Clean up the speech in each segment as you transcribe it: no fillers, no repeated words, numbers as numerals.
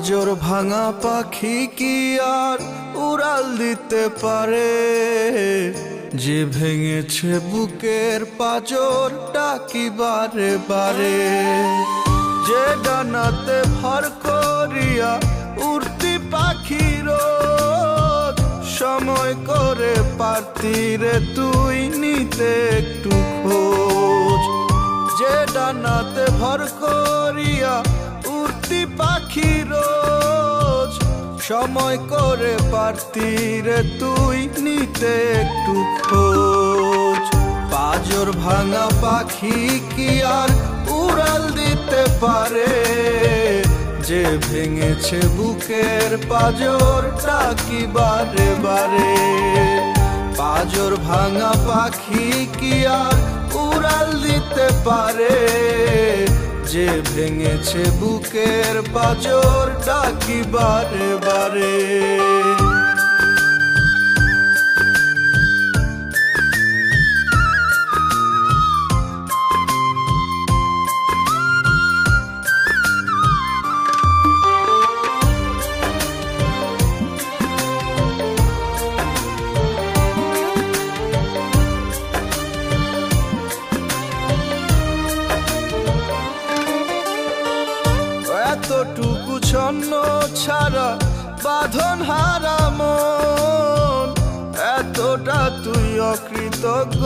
পাজর ভাঙা পাখি কি আর উড়াল দিতে পারে? যে ভেঙেছে বুকের পাজরটা কি বারে বারে? যে ডানাতে ভর করিয়া উড়তি পাখির সময় করে পারতি রে তুই নিতে একটু খোঁজ। যে ডানাতে ভর করিয়া উড়তি পাখির সময় করে পারতি রে তুই নিতে একটু খোঁজ। পাজর ভাঙা পাখি কি আর উড়াল দিতে পারে? যে ভেঙেছে বুকের পাজরটা কি বারে বারে? পাজর ভাঙা পাখি কি আর উড়াল দিতে পারে? যে ভেঙেছে বুকের পাজরটা কি বারে বারে? এতটুকু ছন্ন ছাড়া বাঁধন হারা মন, এতটা তুই অকৃতজ্ঞ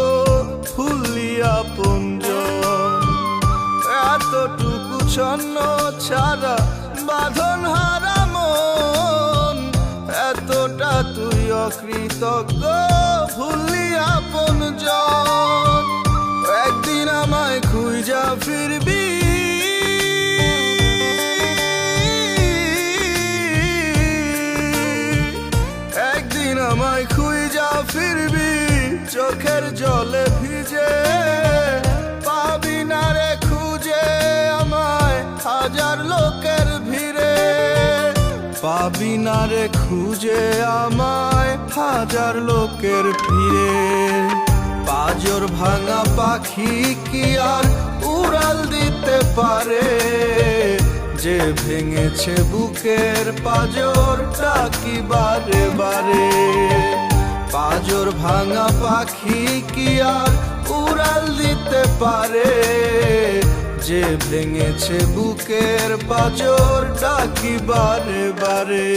ভুললি আপনজন। এতটুকু ছন্ন ছাড়া বাঁধন হারা মন, এতটা তুই অকৃতজ্ঞ ভুললি আপনজন। একদিন আমায় খুঁজা ফিরবি, আমায় খুঁজা ফিরবি চোখের জলে ভিজে। পাবি না রে খুঁজে আমায় হাজার লোকের ভিড়ে। পাবি না রে খুঁজে আমায় হাজার লোকের ভিড়ে। পাজর ভাঙা পাখি কি আর উড়াল দিতে পারে? যে ভেঙেছে বুকের পাজরটা কি বারে বারে? পাজর ভাঙা পাখি কি আর উড়াল দিতে পারে? যে ভেঙেছে বুকের পাজরটা কি বারে বারে?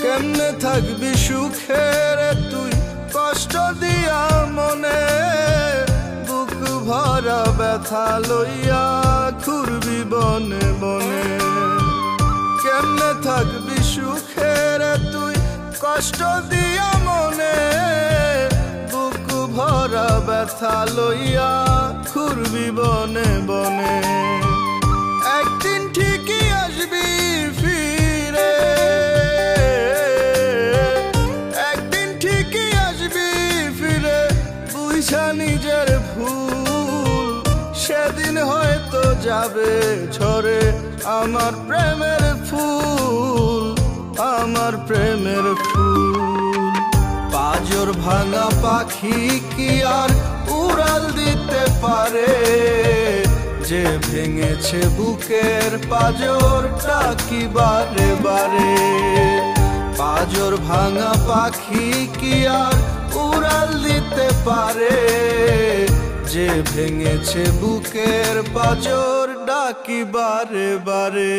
কেমনে থাকবি সুখের তুই কষ্ট দিয়া মনে? বুক ভরা ব্যথা লইয়া ঘুরবি বনে বনে। কেমনে থাকবি সুখের তুই কষ্ট দিয়া মনে? বুক ভরা ব্যথা লইয়া ঘুরবি বনে বনে। একদিন ঠিকই আসবি ফিরে, নিজের ভুল সেদিন হয়তো যাবে ঝরে আমার প্রেমের ফুল, আমার প্রেমের ফুল। পাজর ভাঙা পাখি কি আর উড়াল দিতে পারে? যে ভেঙেছে বুকের পাজরটা কি বারে বারে? পাজর ভাঙা পাখি কি আর উড়াল দিতে পারে? যে ভেঙেছে বুকের পাজরটা কি বারে বারে?